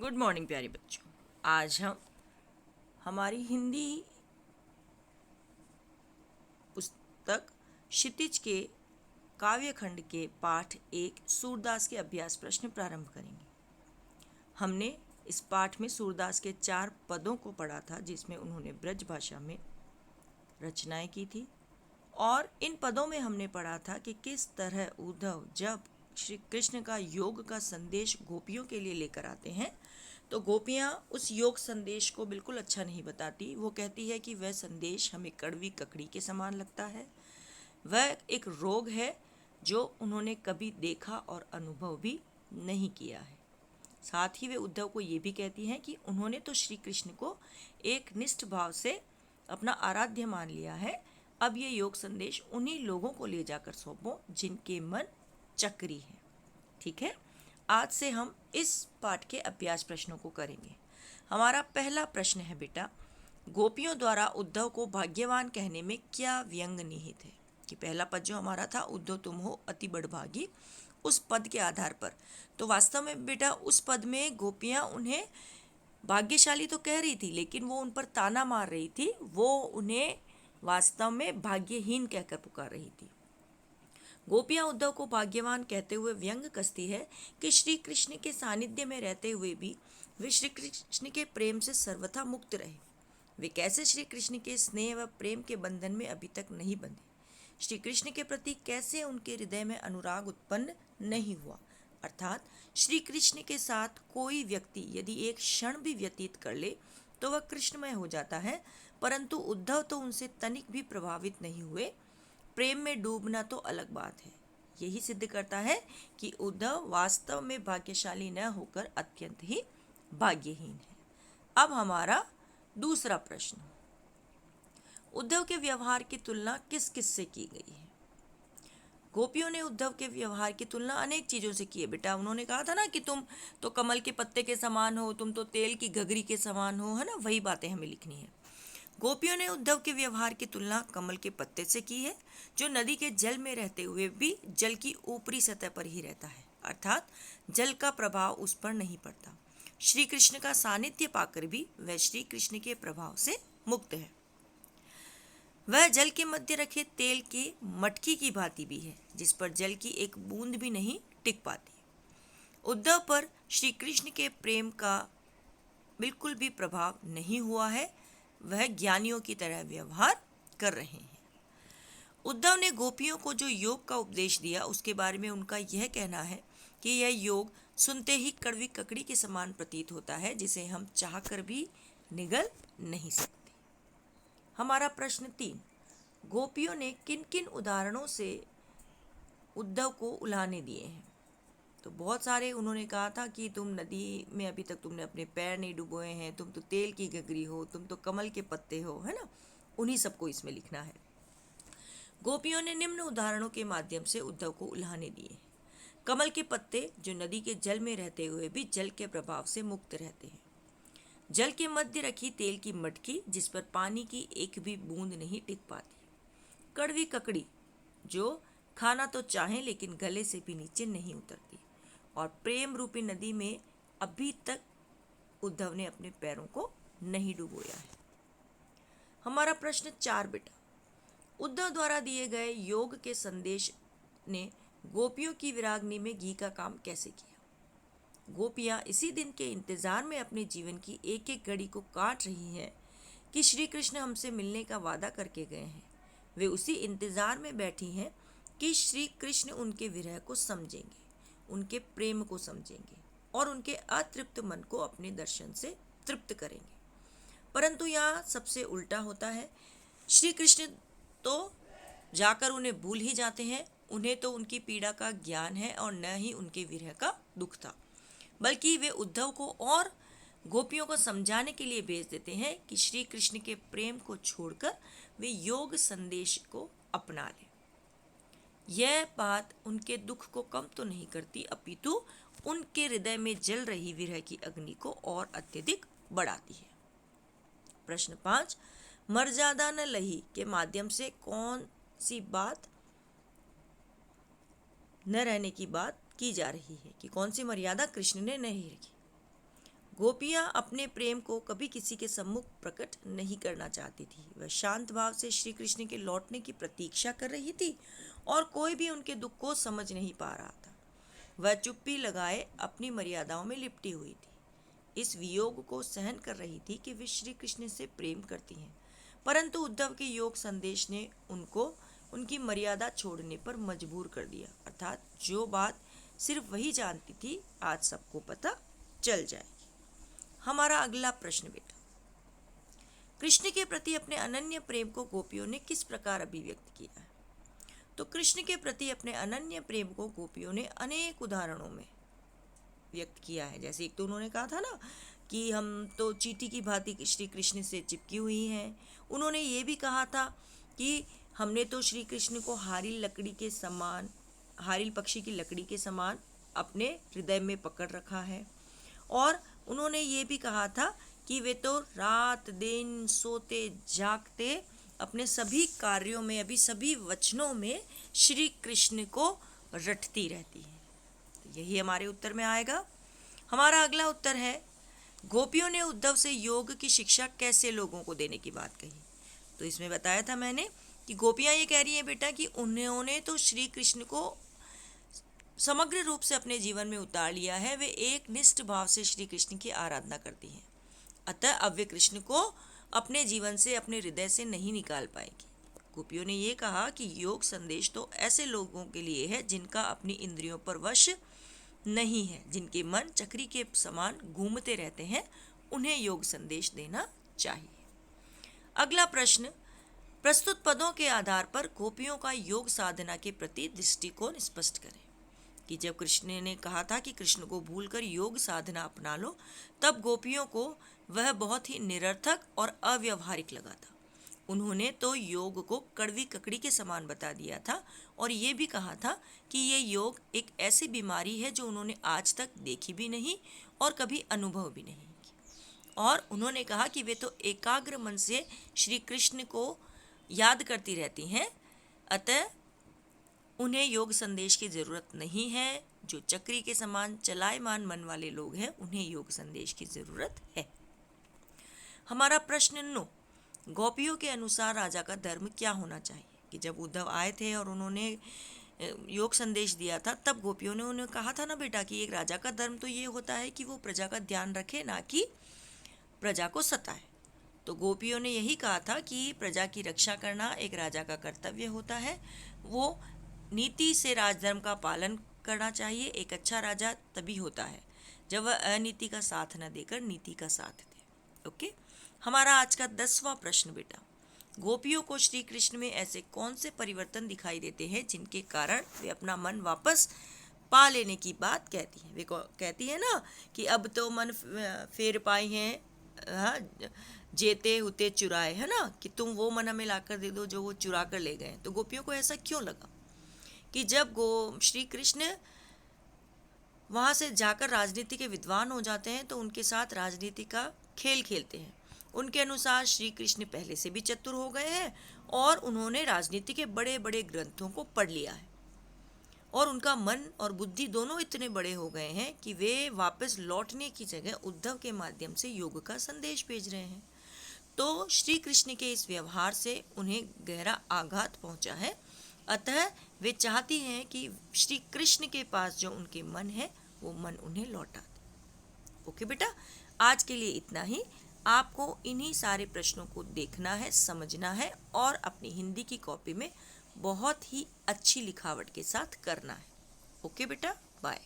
Good morning प्यारे बच्चों। आज हम हमारी हिंदी पुस्तक क्षितिज के काव्यखंड के पाठ 1 सूरदास के अभ्यास प्रश्न प्रारंभ करेंगे। हमने इस पाठ में सूरदास के 4 पदों को पढ़ा था, जिसमें उन्होंने ब्रज भाषा में रचनाएं की थी। और इन पदों में हमने पढ़ा था कि किस तरह उद्धव जब श्री कृष्ण का योग का संदेश गोपियों के लिए लेकर आते हैं, तो गोपियाँ उस योग संदेश को बिल्कुल अच्छा नहीं बताती। वो कहती है कि वह संदेश हमें कड़वी ककड़ी के समान लगता है, वह एक रोग है जो उन्होंने कभी देखा और अनुभव भी नहीं किया है। साथ ही वे उद्धव को ये भी कहती हैं कि उन्होंने तो श्री कृष्ण को एक निष्ठ भाव से अपना आराध्य मान लिया है। अब ये योग संदेश उन्हीं लोगों को ले जाकर सौंपो जिनके मन चक्री है। ठीक है, आज से हम इस पाठ के अभ्यास प्रश्नों को करेंगे। हमारा पहला प्रश्न है बेटा, गोपियों द्वारा उद्धव को भाग्यवान कहने में क्या व्यंग निहित है। कि पहला पद जो हमारा था, उद्धव तुम हो अति बड़भागी, उस पद के आधार पर तो वास्तव में बेटा उस पद में गोपियाँ उन्हें भाग्यशाली तो कह रही थी, लेकिन वो उन पर ताना मार रही थी। वो उन्हें वास्तव में भाग्यहीन कहकर पुकार रही थी। गोपियाँ उद्धव को भाग्यवान कहते हुए व्यंग कसती है कि श्री कृष्ण के सानिध्य में रहते हुए भी वे श्री कृष्ण के प्रेम से सर्वथा मुक्त रहे। वे कैसे श्री कृष्ण के स्नेह व प्रेम के बंधन में अभी तक नहीं बंधे। श्री कृष्ण के प्रति कैसे उनके हृदय में अनुराग उत्पन्न नहीं हुआ। अर्थात श्री कृष्ण के साथ कोई व्यक्ति यदि एक क्षण भी व्यतीत कर ले तो वह कृष्णमय हो जाता है, परंतु उद्धव तो उनसे तनिक भी प्रभावित नहीं हुए। प्रेम में डूबना तो अलग बात है। यही सिद्ध करता है कि उद्धव वास्तव में भाग्यशाली न होकर अत्यंत ही भाग्यहीन है। अब हमारा दूसरा प्रश्न, उद्धव के व्यवहार की तुलना किस किस से की गई है। गोपियों ने उद्धव के व्यवहार की तुलना अनेक चीज़ों से की है बेटा। उन्होंने कहा था ना कि तुम तो कमल के पत्ते के समान हो, तुम तो तेल की घघरी के समान हो, है ना। वही बातें हमें लिखनी है। गोपियों ने उद्धव के व्यवहार की तुलना कमल के पत्ते से की है, जो नदी के जल में रहते हुए भी जल की ऊपरी सतह पर ही रहता है, अर्थात जल का प्रभाव उस पर नहीं पड़ता। श्री कृष्ण का सानिध्य पाकर भी वह श्री कृष्ण के प्रभाव से मुक्त है। वह जल के मध्य रखे तेल की मटकी की भांति भी है, जिस पर जल की एक बूंद भी नहीं टिक पाती। उद्धव पर श्री कृष्ण के प्रेम का बिल्कुल भी प्रभाव नहीं हुआ है। वह ज्ञानियों की तरह व्यवहार कर रहे हैं। उद्धव ने गोपियों को जो योग का उपदेश दिया, उसके बारे में उनका यह कहना है कि यह योग सुनते ही कड़वी ककड़ी के समान प्रतीत होता है, जिसे हम चाहकर भी निगल नहीं सकते। हमारा प्रश्न 3, गोपियों ने किन किन उदाहरणों से उद्धव को उलाहने दिए हैं। तो बहुत सारे उन्होंने कहा था कि तुम नदी में अभी तक तुमने अपने पैर नहीं डुबोए हैं, तुम तो तेल की घघरी हो, तुम तो कमल के पत्ते हो, है ना। उन्हीं सबको इसमें लिखना है। गोपियों ने निम्न उदाहरणों के माध्यम से उद्धव को उलाहने दिए। कमल के पत्ते जो नदी के जल में रहते हुए भी जल के प्रभाव से मुक्त रहते हैं। जल के मध्य रखी तेल की मटकी, जिस पर पानी की एक भी बूंद नहीं टिक पाती। कड़वी ककड़ी जो खाना तो चाहे लेकिन गले से भी नीचे नहीं उतरती। और प्रेम रूपी नदी में अभी तक उद्धव ने अपने पैरों को नहीं डुबोया है। हमारा प्रश्न 4 बेटा, उद्धव द्वारा दिए गए योग के संदेश ने गोपियों की विरागनी में घी का काम कैसे किया। गोपियाँ इसी दिन के इंतजार में अपने जीवन की एक एक घड़ी को काट रही हैं कि श्री कृष्ण हमसे मिलने का वादा करके गए हैं। वे उसी इंतजार में बैठी हैं कि श्री कृष्ण उनके विरह को समझेंगे, उनके प्रेम को समझेंगे और उनके अतृप्त मन को अपने दर्शन से तृप्त करेंगे। परंतु यहाँ सबसे उल्टा होता है। श्री कृष्ण तो जाकर उन्हें भूल ही जाते हैं। उन्हें तो उनकी पीड़ा का ज्ञान है और न ही उनके विरह का दुख था, बल्कि वे उद्धव को और गोपियों को समझाने के लिए भेज देते हैं कि श्री कृष्ण के प्रेम को छोड़कर वे योग संदेश को अपना लें। यह बात उनके दुख को कम तो नहीं करती, अपितु उनके हृदय में जल रही विरह की अग्नि को और अत्यधिक बढ़ाती है। प्रश्न 5, मर्यादा न लही के माध्यम से कौन सी बात न रहने की बात की जा रही है। कि कौन सी मर्यादा कृष्ण ने नहीं रखी। गोपियाँ अपने प्रेम को कभी किसी के सम्मुख प्रकट नहीं करना चाहती थी। वह शांत भाव से श्री कृष्ण के लौटने की प्रतीक्षा कर रही थी और कोई भी उनके दुख को समझ नहीं पा रहा था। वह चुप्पी लगाए अपनी मर्यादाओं में लिपटी हुई थी। इस वियोग को सहन कर रही थी कि वे श्री कृष्ण से प्रेम करती हैं, परंतु उद्धव के योग संदेश ने उनको उनकी मर्यादा छोड़ने पर मजबूर कर दिया। अर्थात जो बात सिर्फ वही जानती थी, आज सबको पता चल जाएगी। हमारा अगला प्रश्न बेटा, कृष्ण के प्रति अपने अनन्य प्रेम को गोपियों ने किस प्रकार अभिव्यक्त किया है? तो कृष्ण के प्रति अपने अनन्य प्रेम को गोपियों ने अनेक उदाहरणों में व्यक्त किया है। जैसे एक तो उन्होंने कहा था ना कि हम तो चींटी की भांति श्री कृष्ण से चिपकी हुई हैं। उन्होंने ये भी कहा था कि हमने तो श्री कृष्ण को हारिल पक्षी की लकड़ी के समान अपने हृदय में पकड़ रखा है। और उन्होंने ये भी कहा था कि वे तो रात दिन सोते जागते अपने सभी कार्यों में, अभी सभी वचनों में श्री कृष्ण को रटती रहती हैं। तो यही हमारे उत्तर में आएगा। हमारा अगला उत्तर है, गोपियों ने उद्धव से योग की शिक्षा कैसे लोगों को देने की बात कही। तो इसमें बताया था मैंने कि गोपियाँ ये कह रही हैं बेटा कि उन्होंने तो श्री कृष्ण को समग्र रूप से अपने जीवन में उतार लिया है। वे एक निष्ठ भाव से श्री कृष्ण की आराधना करती हैं, अतः अब वे कृष्ण को अपने जीवन से, अपने हृदय से नहीं निकाल पाएगी। गोपियों ने ये कहा कि योग संदेश तो ऐसे लोगों के लिए है जिनका अपनी इंद्रियों पर वश नहीं है, जिनके मन चक्री के समान घूमते रहते हैं, उन्हें योग संदेश देना चाहिए। अगला प्रश्न, प्रस्तुत पदों के आधार पर गोपियों का योग साधना के प्रति दृष्टिकोण स्पष्ट करें। कि जब कृष्ण ने कहा था कि कृष्ण को भूलकर योग साधना अपना लो, तब गोपियों को वह बहुत ही निरर्थक और अव्यवहारिक लगा था। उन्होंने तो योग को कड़वी ककड़ी के समान बता दिया था और ये भी कहा था कि ये योग एक ऐसी बीमारी है जो उन्होंने आज तक देखी भी नहीं और कभी अनुभव भी नहीं की। और उन्होंने कहा कि वे तो एकाग्र मन से श्री कृष्ण को याद करती रहती हैं, अतः उन्हें योग संदेश की जरूरत नहीं है। जो चक्री के समान चलायमान मन वाले लोग हैं, उन्हें योग संदेश की जरूरत है। हमारा प्रश्न 9, गोपियों के अनुसार राजा का धर्म क्या होना चाहिए? कि जब उद्धव आए थे और उन्होंने योग संदेश दिया था, तब गोपियों ने उन्हें कहा था ना बेटा कि एक राजा का धर्म तो ये होता है कि वो प्रजा का ध्यान रखे, ना कि प्रजा को सताए। तो गोपियों ने यही कहा था कि प्रजा की रक्षा करना एक राजा का कर्तव्य होता है। वो नीति से राजधर्म का पालन करना चाहिए। एक अच्छा राजा तभी होता है जब वह अनीति का साथ न देकर नीति का साथ दे। ओके, हमारा आज का 10वां प्रश्न बेटा, गोपियों को श्री कृष्ण में ऐसे कौन से परिवर्तन दिखाई देते हैं जिनके कारण वे अपना मन वापस पा लेने की बात कहती हैं? वे कहती है ना कि अब तो मन फेर पाई हैं, हाँ, जेते हुते चुराए, है ना, कि तुम वो मन हमें लाकर दे दो जो वो चुरा कर ले गए। तो गोपियों को ऐसा क्यों लगा कि जब श्री कृष्ण वहाँ से जाकर राजनीति के विद्वान हो जाते हैं तो उनके साथ राजनीति का खेल खेलते हैं। उनके अनुसार श्री कृष्ण पहले से भी चतुर हो गए हैं और उन्होंने राजनीति के बड़े बड़े ग्रंथों को पढ़ लिया है और उनका मन और बुद्धि दोनों इतने बड़े हो गए हैं कि वे वापस लौटने की जगह उद्धव के माध्यम से योग का संदेश भेज रहे हैं। तो श्री कृष्ण के इस व्यवहार से उन्हें गहरा आघात पहुंचा है, अतः वे चाहती हैं कि श्री कृष्ण के पास जो उनके मन है वो मन उन्हें लौटा दे। ओके बेटा, आज के लिए इतना ही। आपको इन्हीं सारे प्रश्नों को देखना है, समझना है और अपनी हिंदी की कॉपी में बहुत ही अच्छी लिखावट के साथ करना है। ओके बेटा, बाय।